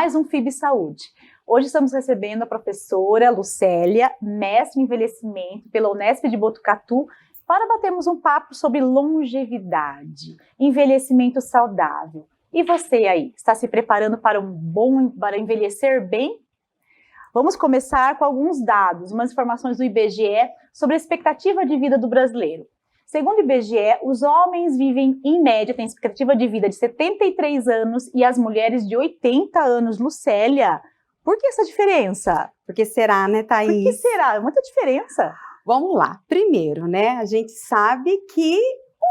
mais um FIB Saúde. Hoje estamos recebendo a professora Lucélia, mestre em envelhecimento pela Unesp de Botucatu, para batermos um papo sobre longevidade, envelhecimento saudável. E você aí, está se preparando para envelhecer bem? Vamos começar com alguns dados, umas informações do IBGE sobre a expectativa de vida do brasileiro. Segundo o IBGE, os homens vivem, em média, têm expectativa de vida de 73 anos e as mulheres de 80 anos. Lucélia, por que essa diferença? Por que será, né, Thaís? Por que será? É muita diferença. Vamos lá. Primeiro, né, a gente sabe que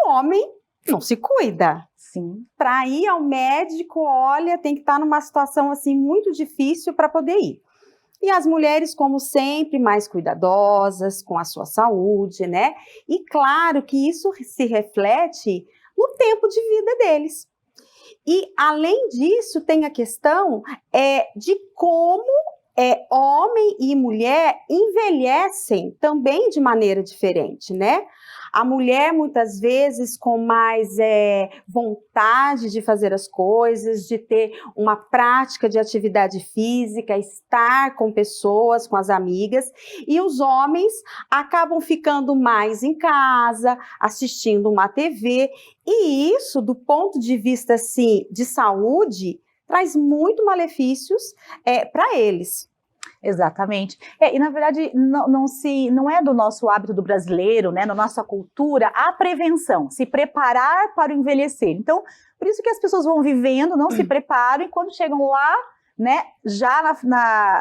o homem não se cuida. Sim. Para ir ao médico, olha, tem que estar numa situação assim muito difícil para poder ir. E as mulheres, como sempre, mais cuidadosas com a sua saúde, né? E claro que isso se reflete no tempo de vida deles. E, além disso, tem a questão de como homem e mulher envelhecem também de maneira diferente, né? A mulher, muitas vezes, com mais vontade de fazer as coisas, de ter uma prática de atividade física, estar com pessoas, com as amigas, e os homens acabam ficando mais em casa, assistindo uma TV, e isso, do ponto de vista, assim, de saúde, traz muito malefícios para eles. Exatamente. E na verdade não é do nosso hábito do brasileiro, né, da nossa cultura, a prevenção, se preparar para o envelhecer. Então, por isso que as pessoas vão vivendo, não se preparam, e quando chegam lá, né, já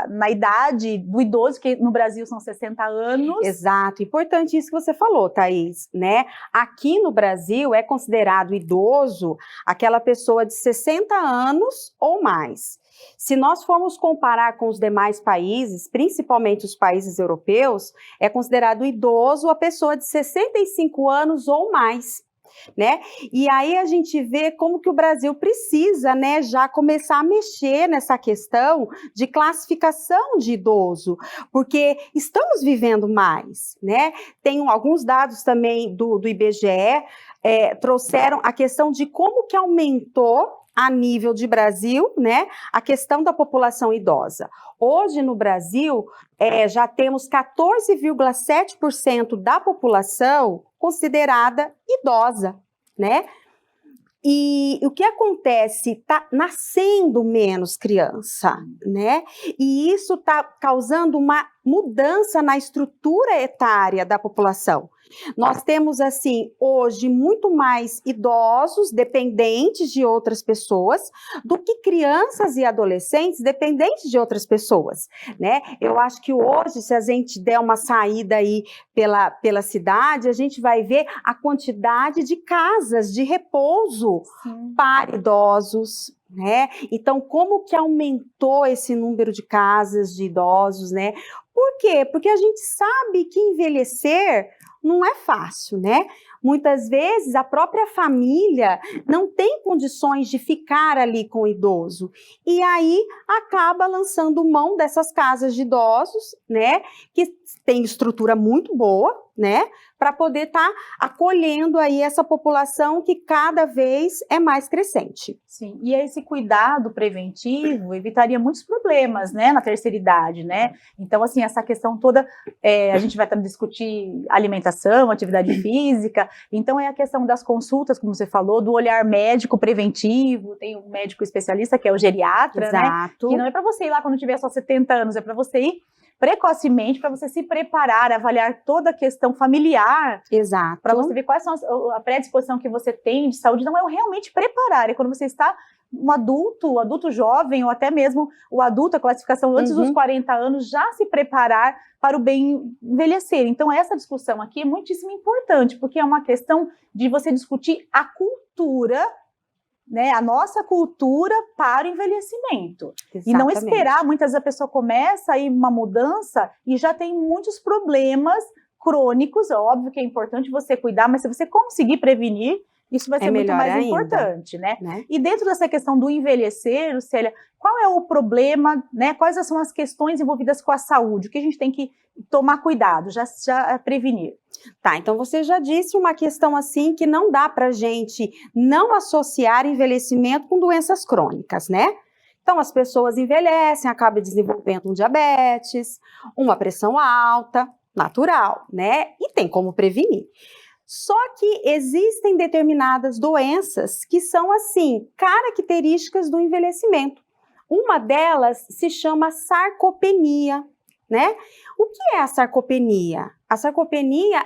na idade do idoso, que no Brasil são 60 anos. Exato, importante isso que você falou, Thaís, né? Aqui no Brasil é considerado idoso aquela pessoa de 60 anos ou mais. Se nós formos comparar com os demais países, principalmente os países europeus, é considerado idoso a pessoa de 65 anos ou mais, né? E aí a gente vê como que o Brasil precisa, né, já começar a mexer nessa questão de classificação de idoso, porque estamos vivendo mais, né? Tem alguns dados também do IBGE, trouxeram a questão de como que aumentou a nível de Brasil, né, a questão da população idosa. Hoje, no Brasil, já temos 14,7% da população considerada idosa, né? E o que acontece? Está nascendo menos criança, né? E isso está causando uma mudança na estrutura etária da população. Nós temos, assim, hoje, muito mais idosos dependentes de outras pessoas do que crianças e adolescentes dependentes de outras pessoas, né? Eu acho que hoje, se a gente der uma saída aí pela cidade, a gente vai ver a quantidade de casas de repouso para idosos, né? Então, como que aumentou esse número de casas de idosos, né? Por quê? Porque a gente sabe que envelhecer não é fácil, né? Muitas vezes a própria família não tem condições de ficar ali com o idoso e aí acaba lançando mão dessas casas de idosos, né? Que tem estrutura muito boa, né? Para poder estar acolhendo aí essa população que cada vez é mais crescente. Sim, e esse cuidado preventivo evitaria muitos problemas, né, na terceira idade, né? Então, assim, essa questão toda, a gente vai também discutir alimentação, atividade física, então é a questão das consultas, como você falou, do olhar médico preventivo, tem um médico especialista que é o geriatra, Exato, né? Que não é para você ir lá quando tiver só 70 anos, é para você ir precocemente, para você se preparar, avaliar toda a questão familiar. Exato. Para você ver quais são a predisposição que você tem de saúde. Não é realmente preparar, é quando você está um adulto jovem, ou até mesmo o adulto, a classificação antes dos 40 anos, já se preparar para o bem envelhecer. Então, essa discussão aqui é muitíssimo importante, porque é uma questão de você discutir a cultura, né, a nossa cultura para o envelhecimento. Exatamente. E não esperar, muitas vezes a pessoa começa aí uma mudança e já tem muitos problemas crônicos. É óbvio que é importante você cuidar, mas se você conseguir prevenir, isso vai ser muito mais importante, né? E dentro dessa questão do envelhecer, Lucélia, qual é o problema, né? Quais são as questões envolvidas com a saúde? O que a gente tem que tomar cuidado, já prevenir? Tá, então você já disse uma questão assim que não dá pra gente não associar envelhecimento com doenças crônicas, né? Então, as pessoas envelhecem, acabam desenvolvendo um diabetes, uma pressão alta, natural, né? E tem como prevenir. Só que existem determinadas doenças que são, assim, características do envelhecimento. Uma delas se chama sarcopenia, né? O que é a sarcopenia? A sarcopenia,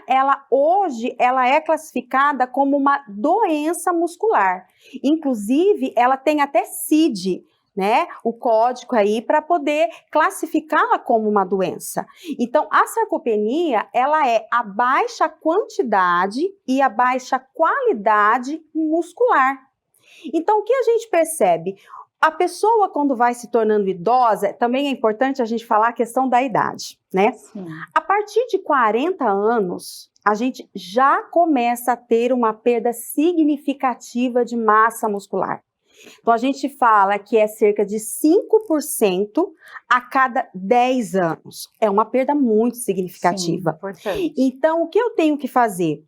hoje, ela é classificada como uma doença muscular. Inclusive, ela tem até CID, né? O código aí para poder classificá-la como uma doença. Então, a sarcopenia, ela é a baixa quantidade e a baixa qualidade muscular. Então, o que a gente percebe? A pessoa, quando vai se tornando idosa, também é importante a gente falar a questão da idade, né? Sim. A partir de 40 anos, a gente já começa a ter uma perda significativa de massa muscular. Então, a gente fala que é cerca de 5% a cada 10 anos. É uma perda muito significativa. Sim, importante. Então, o que eu tenho que fazer?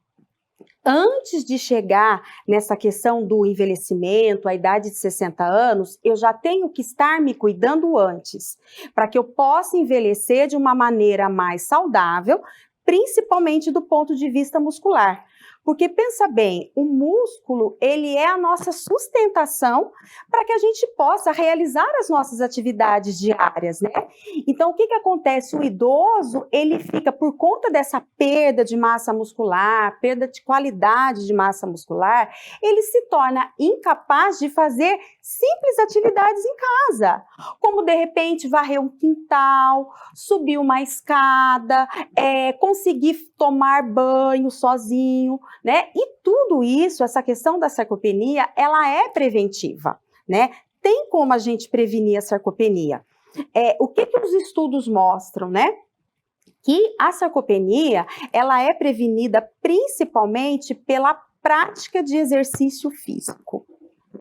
Antes de chegar nessa questão do envelhecimento, a idade de 60 anos, eu já tenho que estar me cuidando antes, para que eu possa envelhecer de uma maneira mais saudável, principalmente do ponto de vista muscular. Porque pensa bem, o músculo, ele é a nossa sustentação para que a gente possa realizar as nossas atividades diárias, né? Então, o que acontece? O idoso, ele fica, por conta dessa perda de massa muscular, perda de qualidade de massa muscular, ele se torna incapaz de fazer simples atividades em casa, como, de repente, varrer um quintal, subir uma escada, conseguir tomar banho sozinho, né? E tudo isso, essa questão da sarcopenia, ela é preventiva, né? Tem como a gente prevenir a sarcopenia. O que os estudos mostram, né? Que a sarcopenia, ela é prevenida principalmente pela prática de exercício físico,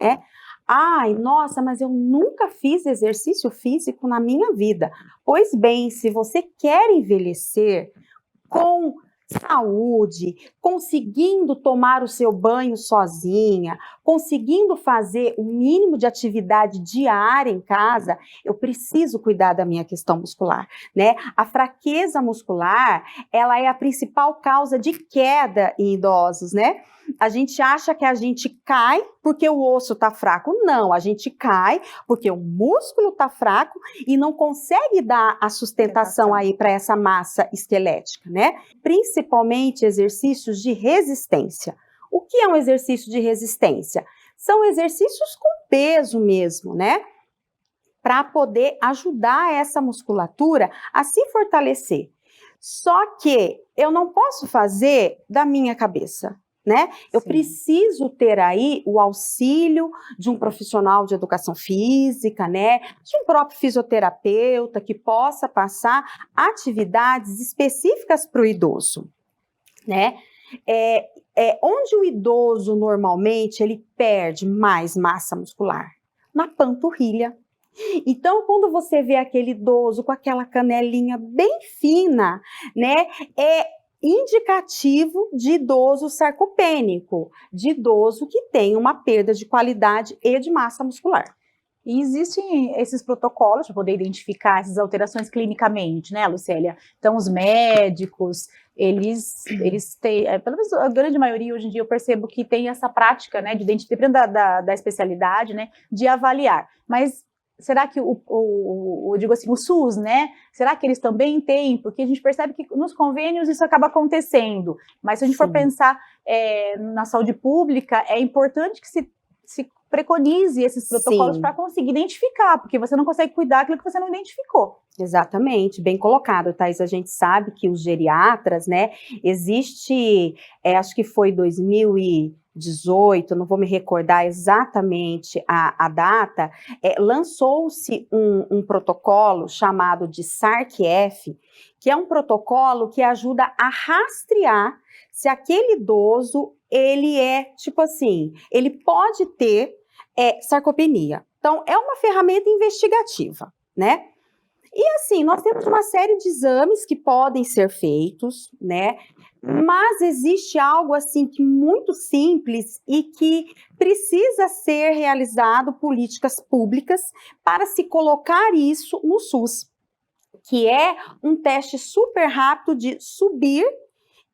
né? Ai, nossa, mas eu nunca fiz exercício físico na minha vida. Pois bem, se você quer envelhecer com saúde, conseguindo tomar o seu banho sozinha, conseguindo fazer o mínimo de atividade diária em casa, eu preciso cuidar da minha questão muscular, né? A fraqueza muscular, ela é a principal causa de queda em idosos, né? A gente acha que a gente cai porque o osso está fraco. Não, a gente cai porque o músculo está fraco e não consegue dar a sustentação aí para essa massa esquelética, né? Principalmente exercícios de resistência. O que é um exercício de resistência? São exercícios com peso mesmo, né? Para poder ajudar essa musculatura a se fortalecer. Só que eu não posso fazer da minha cabeça, né? Eu Sim. preciso ter aí o auxílio de um profissional de educação física, né? De um próprio fisioterapeuta que possa passar atividades específicas para o idoso, né? Onde o idoso normalmente ele perde mais massa muscular? Na panturrilha. Então, quando você vê aquele idoso com aquela canelinha bem fina, né? É indicativo de idoso sarcopênico, de idoso que tem uma perda de qualidade e de massa muscular. E existem esses protocolos para poder identificar essas alterações clinicamente, né, Lucélia? Então, os médicos, eles têm, pelo menos a grande maioria hoje em dia eu percebo que tem essa prática, né, de identificar, dependendo da especialidade, né, de avaliar. Mas será que eu digo assim, o SUS, né? Será que eles também têm? Porque a gente percebe que nos convênios isso acaba acontecendo. Mas se a gente for pensar na saúde pública, é importante que se preconize esses protocolos para conseguir identificar, porque você não consegue cuidar daquilo que você não identificou. Exatamente, bem colocado, Thaís. A gente sabe que os geriatras, né, existe, acho que foi 2018, não vou me recordar exatamente a data, lançou-se um protocolo chamado de SARC-F, que é um protocolo que ajuda a rastrear se aquele idoso, ele tipo assim, ele pode ter sarcopenia. Então, é uma ferramenta investigativa, né? E assim, nós temos uma série de exames que podem ser feitos, né? Mas existe algo assim que muito simples e que precisa ser realizado políticas públicas para se colocar isso no SUS, que é um teste super rápido de subir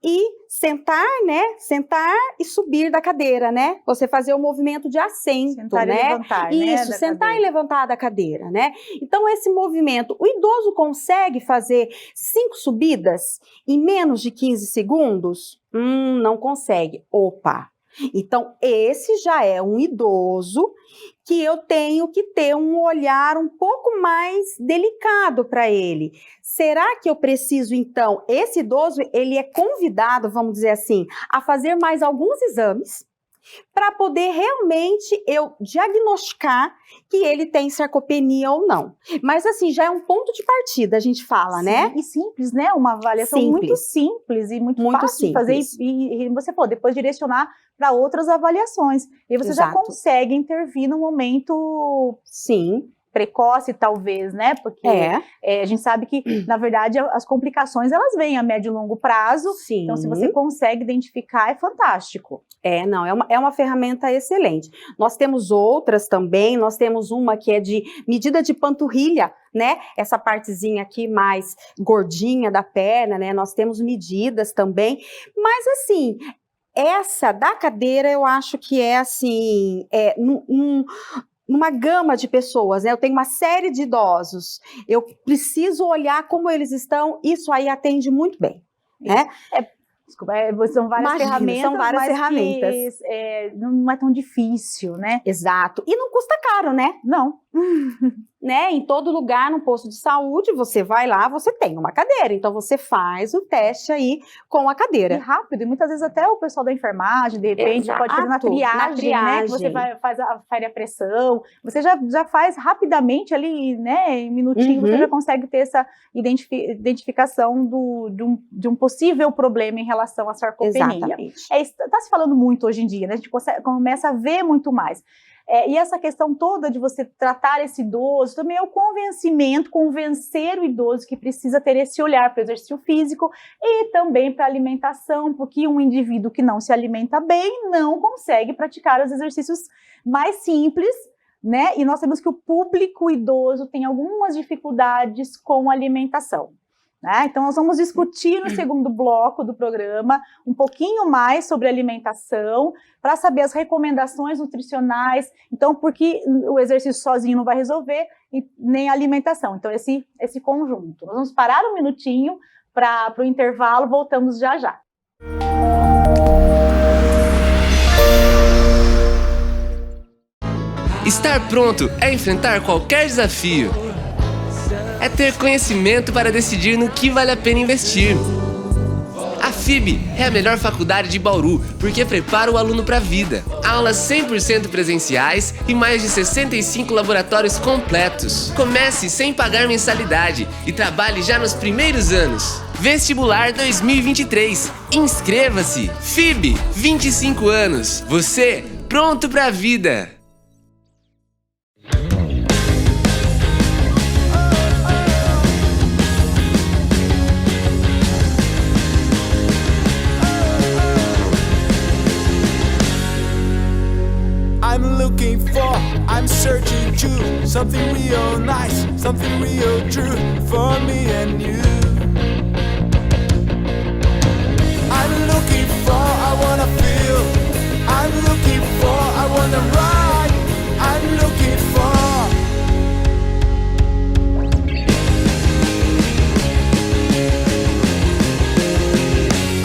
e sentar, né? Sentar e subir da cadeira, né? Você fazer o movimento de assento, Sentar né? e levantar, Isso, né, sentar cadeira. e levantar da cadeira, né? Então, esse movimento, o idoso consegue fazer 5 subidas em menos de 15 segundos? Não consegue. Opa! Então, esse já é um idoso que eu tenho que ter um olhar um pouco mais delicado para ele. Será que eu preciso, então, esse idoso, ele é convidado, vamos dizer assim, a fazer mais alguns exames para poder realmente eu diagnosticar que ele tem sarcopenia ou não. Mas assim, já é um ponto de partida, a gente fala, Sim, né? E simples, né? Uma avaliação muito simples e muito fácil de fazer. E você pode depois direcionar para outras avaliações. E você já consegue intervir no momento precoce, talvez, né? Porque a gente sabe que, na verdade, as complicações, elas vêm a médio e longo prazo. Então, se você consegue identificar, é fantástico. Não, é uma ferramenta excelente. Nós temos outras também, nós temos uma que é de medida de panturrilha, né? Essa partezinha aqui mais gordinha da perna, né? Nós temos medidas também, mas assim, essa da cadeira eu acho que é assim, numa gama de pessoas, né? Eu tenho uma série de idosos, eu preciso olhar como eles estão, isso aí atende muito bem, né? Desculpa, são várias ferramentas, são várias ferramentas. Não é tão difícil, né? Exato. E não custa caro, né? Não. Né? Em todo lugar, no posto de saúde, você vai lá, você tem uma cadeira. Então, você faz o teste aí com a cadeira. E rápido. E muitas vezes até o pessoal da enfermagem, de repente, pode fazer na triagem, né? Que você faz a pressão. Você já faz rapidamente ali, né? Em minutinho, você já consegue ter essa identificação de um possível problema em relação à sarcopenia. Exatamente. Está se falando muito hoje em dia, né? A gente começa a ver muito mais. E essa questão toda de você tratar esse idoso, também é o convencimento, convencer o idoso que precisa ter esse olhar para o exercício físico e também para a alimentação, porque um indivíduo que não se alimenta bem não consegue praticar os exercícios mais simples, né? E nós sabemos que o público idoso tem algumas dificuldades com a alimentação. Então, nós vamos discutir no segundo bloco do programa um pouquinho mais sobre alimentação, para saber as recomendações nutricionais. Então, porque o exercício sozinho não vai resolver, e nem a alimentação. Então, esse conjunto. Nós vamos parar um minutinho para o intervalo, voltamos já já. Estar pronto é enfrentar qualquer desafio. É ter conhecimento para decidir no que vale a pena investir. A FIB é a melhor faculdade de Bauru, porque prepara o aluno para a vida. Aulas 100% presenciais e mais de 65 laboratórios completos. Comece sem pagar mensalidade e trabalhe já nos primeiros anos. Vestibular 2023. Inscreva-se! FIB, 25 anos. Você, pronto para a vida! I'm searching to something real nice, something real true for me and you. I'm looking for, I wanna feel. I'm looking for, I wanna ride. I'm looking for.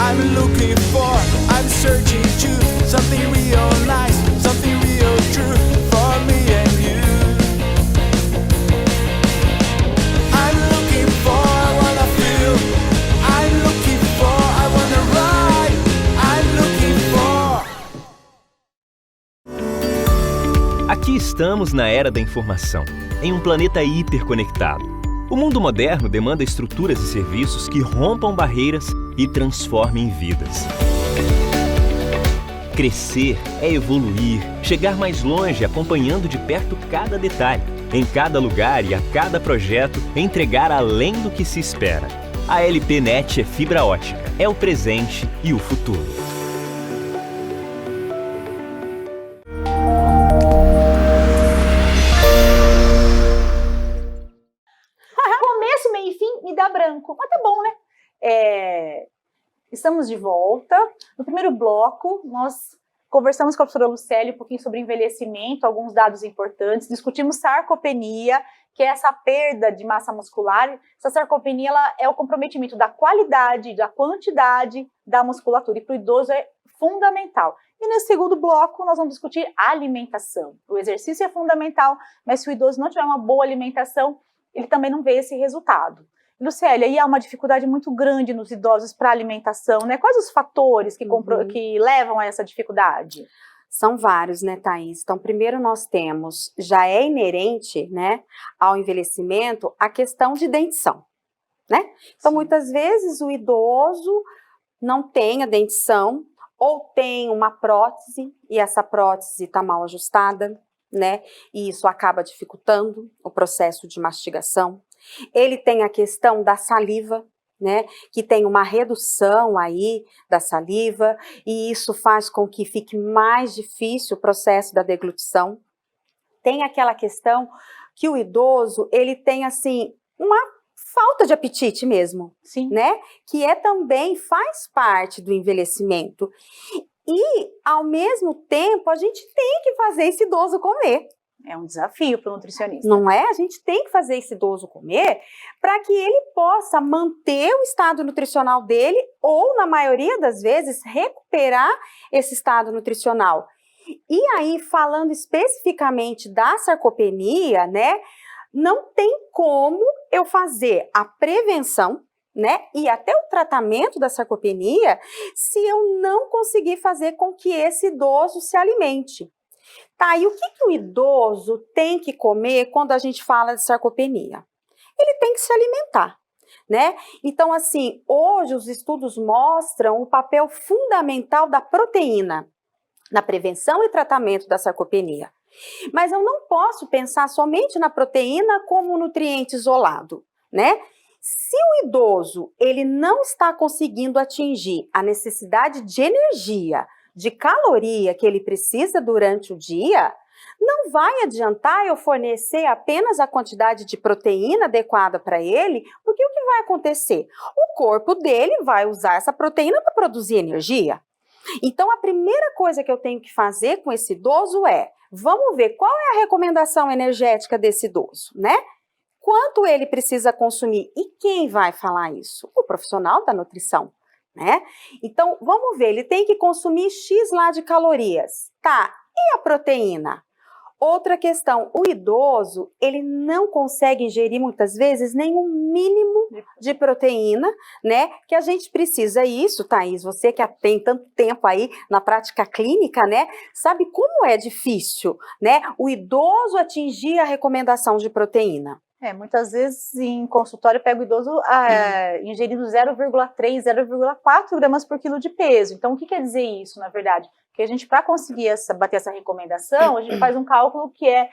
I'm looking for, I'm searching to something real nice, something real true for me and you. I'm looking for, I wanna feel. I'm looking for, I wanna ride. I'm looking for. Aqui estamos na era da informação, em um planeta hiperconectado. O mundo moderno demanda estruturas e serviços que rompam barreiras e transformem vidas. Crescer é evoluir, chegar mais longe acompanhando de perto cada detalhe, em cada lugar e a cada projeto entregar além do que se espera. A LP NET é fibra ótica, é o presente e o futuro. Começo, meio e fim me dá branco. Mas tá bom, né? Estamos de volta. No primeiro bloco, nós conversamos com a professora Lucélia um pouquinho sobre envelhecimento, alguns dados importantes, discutimos sarcopenia, que é essa perda de massa muscular. Essa sarcopenia ela é o comprometimento da qualidade, da quantidade da musculatura, e para o idoso é fundamental. E nesse segundo bloco, nós vamos discutir alimentação. O exercício é fundamental, mas se o idoso não tiver uma boa alimentação, ele também não vê esse resultado. Lucélia, e há uma dificuldade muito grande nos idosos para a alimentação, né? Quais os fatores que levam a essa dificuldade? São vários, né, Thaís? Então, primeiro nós temos, já é inerente, né, ao envelhecimento, a questão de dentição, né? Então, muitas vezes o idoso não tem a dentição ou tem uma prótese e essa prótese está mal ajustada, né? E isso acaba dificultando o processo de mastigação. Ele tem a questão da saliva, né, que tem uma redução aí da saliva, e isso faz com que fique mais difícil o processo da deglutição. Tem aquela questão que o idoso, ele tem, assim, uma falta de apetite mesmo, Sim. né, que também faz parte do envelhecimento. E, ao mesmo tempo, a gente tem que fazer esse idoso comer. É um desafio para o nutricionista. Não é? A gente tem que fazer esse idoso comer para que ele possa manter o estado nutricional dele ou, na maioria das vezes, recuperar esse estado nutricional. E aí, falando especificamente da sarcopenia, né, não tem como eu fazer a prevenção, né, e até o tratamento da sarcopenia se eu não conseguir fazer com que esse idoso se alimente. Tá, e o que o idoso tem que comer quando a gente fala de sarcopenia? Ele tem que se alimentar, né? Então, assim, hoje os estudos mostram o papel fundamental da proteína na prevenção e tratamento da sarcopenia. Mas eu não posso pensar somente na proteína como um nutriente isolado, né? Se o idoso ele não está conseguindo atingir a necessidade de energia, de caloria que ele precisa durante o dia, não vai adiantar eu fornecer apenas a quantidade de proteína adequada para ele, porque o que vai acontecer? O corpo dele vai usar essa proteína para produzir energia. Então, a primeira coisa que eu tenho que fazer com esse idoso vamos ver qual é a recomendação energética desse idoso, né? Quanto ele precisa consumir? E quem vai falar isso? O profissional da nutrição. Né? Então, vamos ver, ele tem que consumir X lá de calorias. Tá, e a proteína? Outra questão, o idoso, ele não consegue ingerir muitas vezes nem um mínimo de proteína, né? Que a gente precisa isso, Thaís, você que tem tanto tempo aí na prática clínica, né? Sabe como é difícil, né? O idoso atingir a recomendação de proteína. Muitas vezes em consultório eu pego o idoso ingerindo 0,3, 0,4 gramas por quilo de peso. Então, o que quer dizer isso, na verdade? Que a gente, para conseguir bater essa recomendação, a gente faz um cálculo que é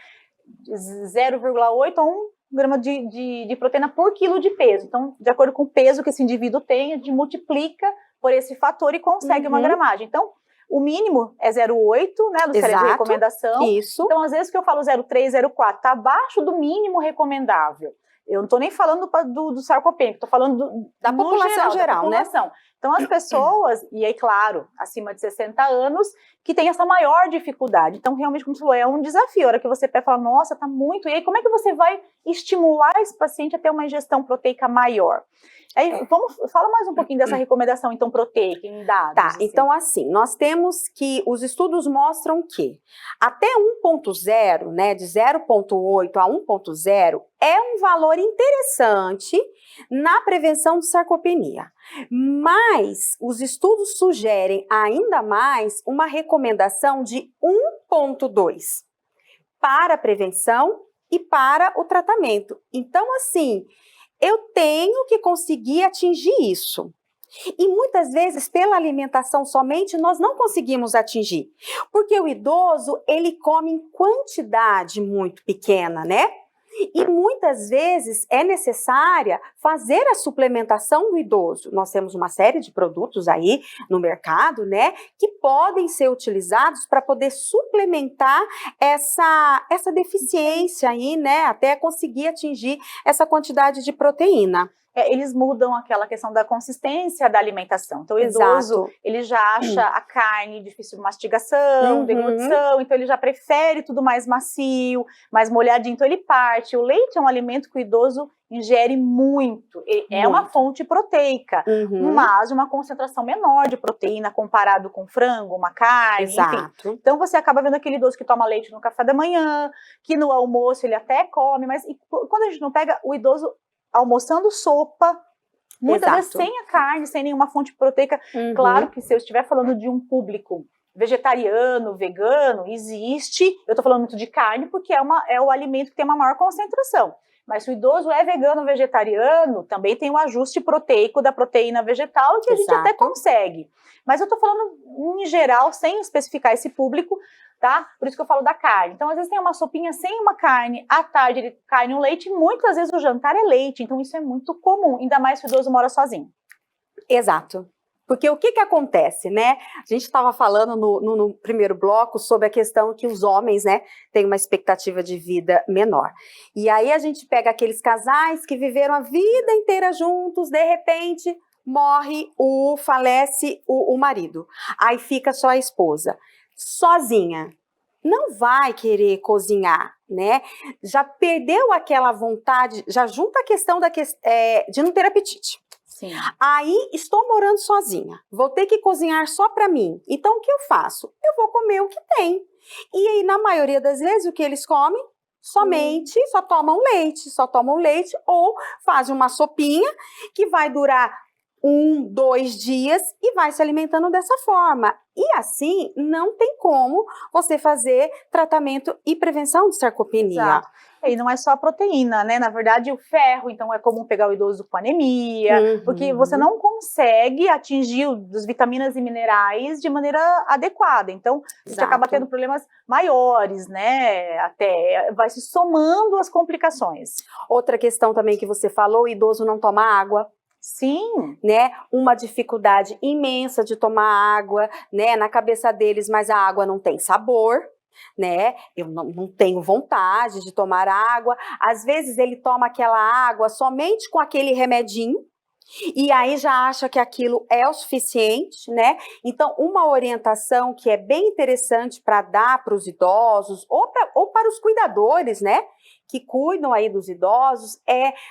0,8 a 1 grama de proteína por quilo de peso. Então, de acordo com o peso que esse indivíduo tem, a gente multiplica por esse fator e consegue uma gramagem. Então, o mínimo é 0,8, né, Lucélia, de recomendação. Isso. Então, às vezes que eu falo 0,3, 0,4, tá abaixo do mínimo recomendável. Eu não tô nem falando do sarcopênico, tô falando da população geral, né? Então, as pessoas, e aí, claro, acima de 60 anos, que tem essa maior dificuldade. Então, realmente, como você falou, é um desafio. A hora que você pega e fala, nossa, tá muito. E aí, como é que você vai estimular esse paciente a ter uma ingestão proteica maior? Aí, fala mais um pouquinho dessa recomendação, então, proteica em dados. Tá, então assim, nós temos que, os estudos mostram que até 1.0, né, de 0.8 a 1.0, é um valor interessante na prevenção de sarcopenia. Mas os estudos sugerem ainda mais uma recomendação de 1.2 para a prevenção e para o tratamento. Então, assim, eu tenho que conseguir atingir isso. E muitas vezes, pela alimentação somente, nós não conseguimos atingir. Porque o idoso, ele come em quantidade muito pequena, né? E muitas vezes é necessária fazer a suplementação do idoso. Nós temos uma série de produtos aí no mercado, né, que podem ser utilizados para poder suplementar essa deficiência aí, né, até conseguir atingir essa quantidade de proteína. Eles mudam aquela questão da consistência da alimentação. Então, o idoso, ele já acha a carne difícil de mastigação, deglutição, então ele já prefere tudo mais macio, mais molhadinho, então ele parte. O leite é um alimento que o idoso ingere muito. É uma fonte proteica, mas de uma concentração menor de proteína comparado com frango, uma carne, enfim. Então, você acaba vendo aquele idoso que toma leite no café da manhã, que no almoço ele até come, mas quando a gente não pega o idoso almoçando sopa, muitas vezes sem a carne, sem nenhuma fonte proteica. Claro que se eu estiver falando de um público vegetariano, vegano, existe, eu tô falando muito de carne porque é o alimento que tem uma maior concentração. Mas se o idoso é vegano, vegetariano, também tem o ajuste proteico da proteína vegetal que a gente até consegue. Mas eu tô falando em geral, sem especificar esse público, tá? Por isso que eu falo da carne. Então, às vezes tem uma sopinha sem uma carne, à tarde ele cai no leite, e muitas vezes o jantar é leite, então isso é muito comum, ainda mais se o idoso mora sozinho. Exato. Porque o que acontece, né? A gente estava falando no primeiro bloco sobre a questão que os homens, né, têm uma expectativa de vida menor. E aí a gente pega aqueles casais que viveram a vida inteira juntos, de repente falece o marido. Aí fica só a esposa, sozinha. Não vai querer cozinhar, né? Já perdeu aquela vontade, já junta a questão de não ter apetite. Sim. Aí, estou morando sozinha, vou ter que cozinhar só para mim. Então, o que eu faço? Eu vou comer o que tem. E aí, na maioria das vezes, o que eles comem? Somente, só tomam leite ou fazem uma sopinha que vai durar 1, 2 dias e vai se alimentando dessa forma. E assim, não tem como você fazer tratamento e prevenção de sarcopenia. Exato. E não é só a proteína, né? Na verdade, o ferro, então é comum pegar o idoso com anemia, porque você não consegue atingir as vitaminas e minerais de maneira adequada. Então, você acaba tendo problemas maiores, né? Até vai se somando as complicações. Outra questão também que você falou, o idoso não toma água. Sim, né? Uma dificuldade imensa de tomar água, né? Na cabeça deles, mas a água não tem sabor, né? Eu não tenho vontade de tomar água. Às vezes ele toma aquela água somente com aquele remedinho e aí já acha que aquilo é o suficiente, né? Então, uma orientação que é bem interessante para dar para os idosos ou para os cuidadores, né? Que cuidam aí dos idosos,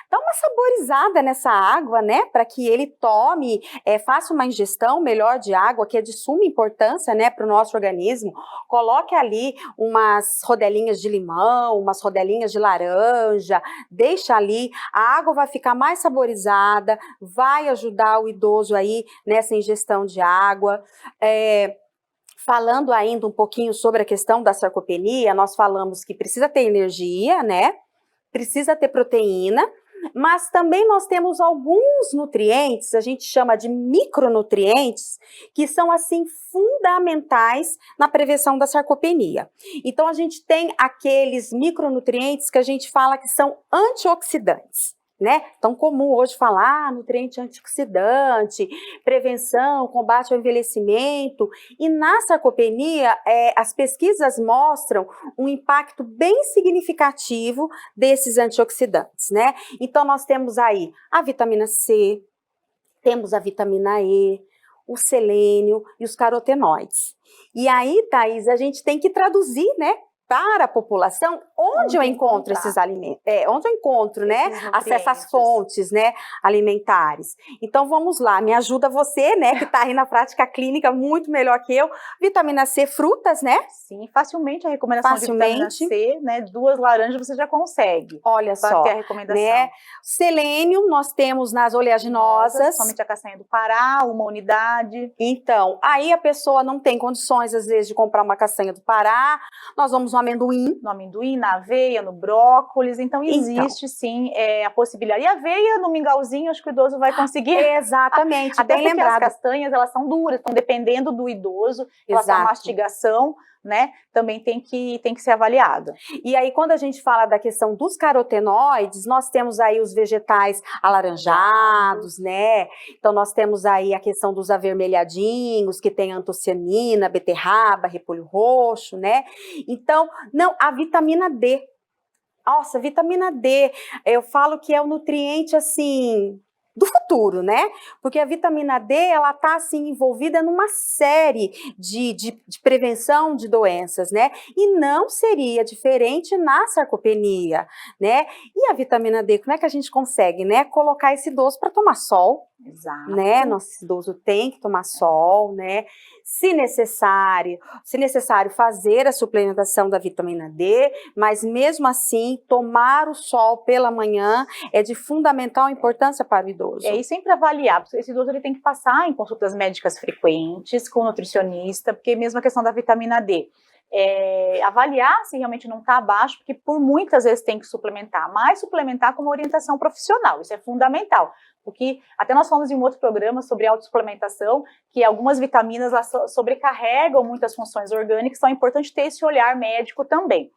dar uma saborizada nessa água, né, para que ele tome, faça uma ingestão melhor de água, que é de suma importância, né, para o nosso organismo. Coloque ali umas rodelinhas de limão, umas rodelinhas de laranja, deixa ali, a água vai ficar mais saborizada, vai ajudar o idoso aí nessa ingestão de água. Falando ainda um pouquinho sobre a questão da sarcopenia, nós falamos que precisa ter energia, né? Precisa ter proteína, mas também nós temos alguns nutrientes, a gente chama de micronutrientes, que são, assim, fundamentais na prevenção da sarcopenia. Então, a gente tem aqueles micronutrientes que a gente fala que são antioxidantes. Né? Tão comum hoje falar nutriente antioxidante, prevenção, combate ao envelhecimento. E na sarcopenia, as pesquisas mostram um impacto bem significativo desses antioxidantes, né? Então, nós temos aí a vitamina C, temos a vitamina E, o selênio e os carotenoides. E aí, Thaís, a gente tem que traduzir, né? Para a população, onde eu encontro esses alimentos, onde eu encontro, né, acesso às fontes, né, alimentares. Então, vamos lá, me ajuda você, né, que está aí na prática clínica muito melhor que eu. Vitamina C, frutas, né? Sim, facilmente a recomendação de vitamina C, né, 2 laranjas você já consegue. Olha só, ter a recomendação. Né? Selênio, nós temos nas oleaginosas. Somente a castanha do Pará, 1 unidade. Então, aí a pessoa não tem condições, às vezes, de comprar uma castanha do Pará, nós vamos no amendoim. No amendoim, na aveia, no brócolis, então existe sim a possibilidade. E a aveia no mingauzinho, acho que o idoso vai conseguir. Exatamente, até bem porque lembrado. as castanhas, elas são duras, estão dependendo do idoso, relação à mastigação, né, também tem que ser avaliado. E aí, quando a gente fala da questão dos carotenoides, nós temos aí os vegetais alaranjados, né? Então, nós temos aí a questão dos avermelhadinhos, que tem antocianina, beterraba, repolho roxo, né? Então, não, a vitamina D. Nossa, vitamina D, eu falo que é o nutriente, assim, do futuro, né? Porque a vitamina D, ela tá, assim, envolvida numa série de prevenção de doenças, né? E não seria diferente na sarcopenia, né? E a vitamina D, como é que a gente consegue, né? Colocar esse idoso para tomar sol, Exato. né? Nosso idoso tem que tomar sol, né? Se necessário fazer a suplementação da vitamina D, mas mesmo assim, tomar o sol pela manhã é de fundamental importância para o idoso. E sempre avaliar, esse idoso ele tem que passar em consultas médicas frequentes, com o nutricionista, porque mesmo a questão da vitamina D, avaliar se realmente não está abaixo, porque por muitas vezes tem que suplementar, mas suplementar com uma orientação profissional, isso é fundamental, porque até nós falamos em um outro programa sobre autossuplementação, que algumas vitaminas elas sobrecarregam muitas funções orgânicas, então é importante ter esse olhar médico também.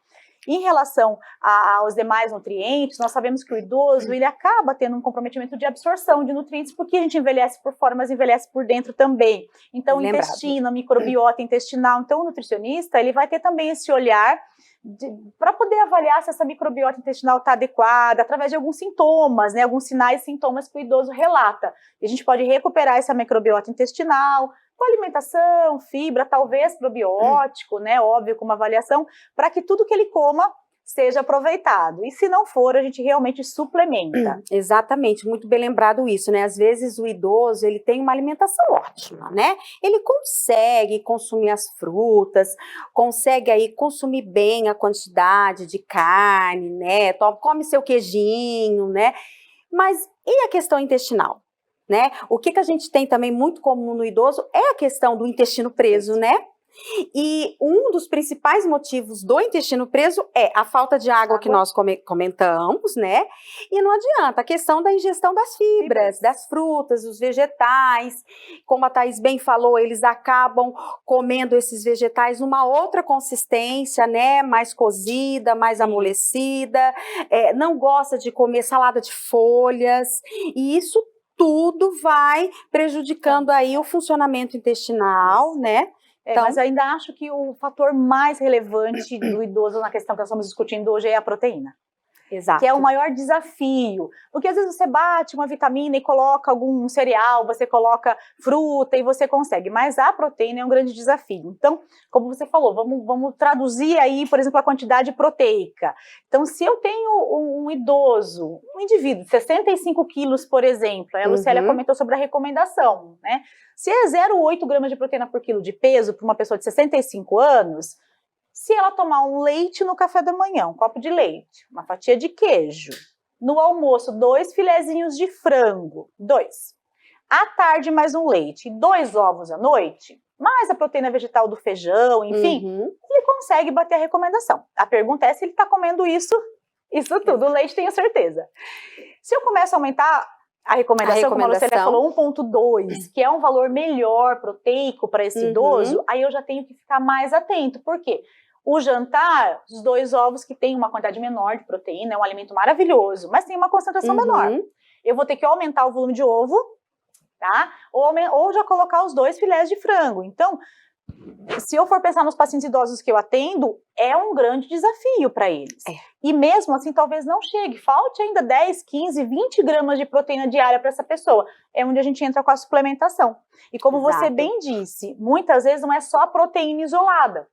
Em relação aos demais nutrientes, nós sabemos que o idoso ele acaba tendo um comprometimento de absorção de nutrientes, porque a gente envelhece por fora, mas envelhece por dentro também. Então, o intestino, a microbiota intestinal. Então, o nutricionista ele vai ter também esse olhar para poder avaliar se essa microbiota intestinal está adequada, através de alguns sintomas, né, alguns sinais e sintomas que o idoso relata. E a gente pode recuperar essa microbiota intestinal, com alimentação, fibra, talvez probiótico, né, óbvio, com uma avaliação, para que tudo que ele coma seja aproveitado. E se não for, a gente realmente suplementa. Exatamente, muito bem lembrado isso, né? Às vezes o idoso, ele tem uma alimentação ótima, né? Ele consegue consumir as frutas, consegue aí consumir bem a quantidade de carne, né? Come seu queijinho, né? Mas e a questão intestinal? Né? O que a gente tem também muito comum no idoso é a questão do intestino preso, né? E um dos principais motivos do intestino preso é a falta de água que nós comentamos, né? E não adianta, a questão da ingestão das fibras, das frutas, dos vegetais. Como a Thaís bem falou, eles acabam comendo esses vegetais numa outra consistência, né? Mais cozida, mais amolecida, não gosta de comer salada de folhas, e isso tudo vai prejudicando aí o funcionamento intestinal, né? Então, mas eu ainda acho que o fator mais relevante do idoso na questão que nós estamos discutindo hoje é a proteína. Exato. Que é o maior desafio, porque às vezes você bate uma vitamina e coloca algum cereal, você coloca fruta e você consegue, mas a proteína é um grande desafio. Então, como você falou, vamos traduzir aí, por exemplo, a quantidade proteica. Então, se eu tenho um idoso, um indivíduo de 65 quilos, por exemplo, a Lucélia comentou sobre a recomendação, né? Se é 0,8 gramas de proteína por quilo de peso para uma pessoa de 65 anos, se ela tomar um leite no café da manhã, um copo de leite, uma fatia de queijo, no almoço, 2 filezinhos de frango, 2. À tarde, mais um leite, 2 ovos à noite, mais a proteína vegetal do feijão, enfim, ele consegue bater a recomendação. A pergunta é se ele está comendo isso tudo. O leite, tenho certeza. Se eu começo a aumentar a recomendação, como a Lucélia falou, 1,2, que é um valor melhor proteico para esse idoso, aí eu já tenho que ficar mais atento. Por quê? O jantar, os 2 ovos que tem uma quantidade menor de proteína, é um alimento maravilhoso, mas tem uma concentração menor. Eu vou ter que aumentar o volume de ovo, tá? Ou já colocar os 2 filés de frango. Então, se eu for pensar nos pacientes idosos que eu atendo, é um grande desafio para eles. E mesmo assim, talvez não chegue, falte ainda 10, 15, 20 gramas de proteína diária para essa pessoa. É onde a gente entra com a suplementação. E como você bem disse, muitas vezes não é só a proteína isolada,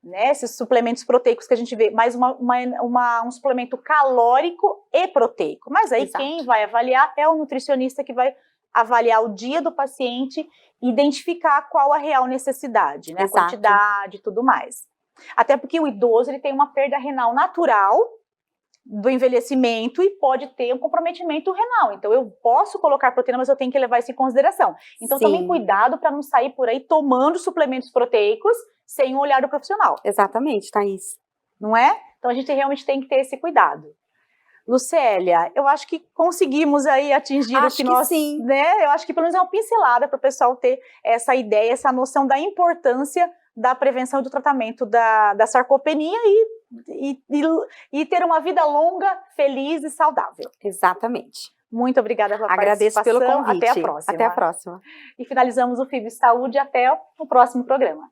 né? Esses suplementos proteicos que a gente vê, mas um suplemento calórico e proteico. Mas aí quem vai avaliar é o nutricionista que vai avaliar o dia do paciente e identificar qual a real necessidade, né? A quantidade e tudo mais. Até porque o idoso ele tem uma perda renal natural do envelhecimento e pode ter um comprometimento renal. Então eu posso colocar proteína, mas eu tenho que levar isso em consideração. Então também cuidado para não sair por aí tomando suplementos proteicos sem o olhar do profissional. Exatamente, Thaís. Não é? Então a gente realmente tem que ter esse cuidado. Lucélia, eu acho que conseguimos aí atingir o que nós, né? Eu acho que pelo menos é uma pincelada para o pessoal ter essa ideia, essa noção da importância da prevenção e do tratamento da sarcopenia e ter uma vida longa, feliz e saudável. Exatamente. Muito obrigada pela Agradeço participação. pelo convite. Até a próxima. Até a próxima. E finalizamos o FIB Saúde até o próximo programa.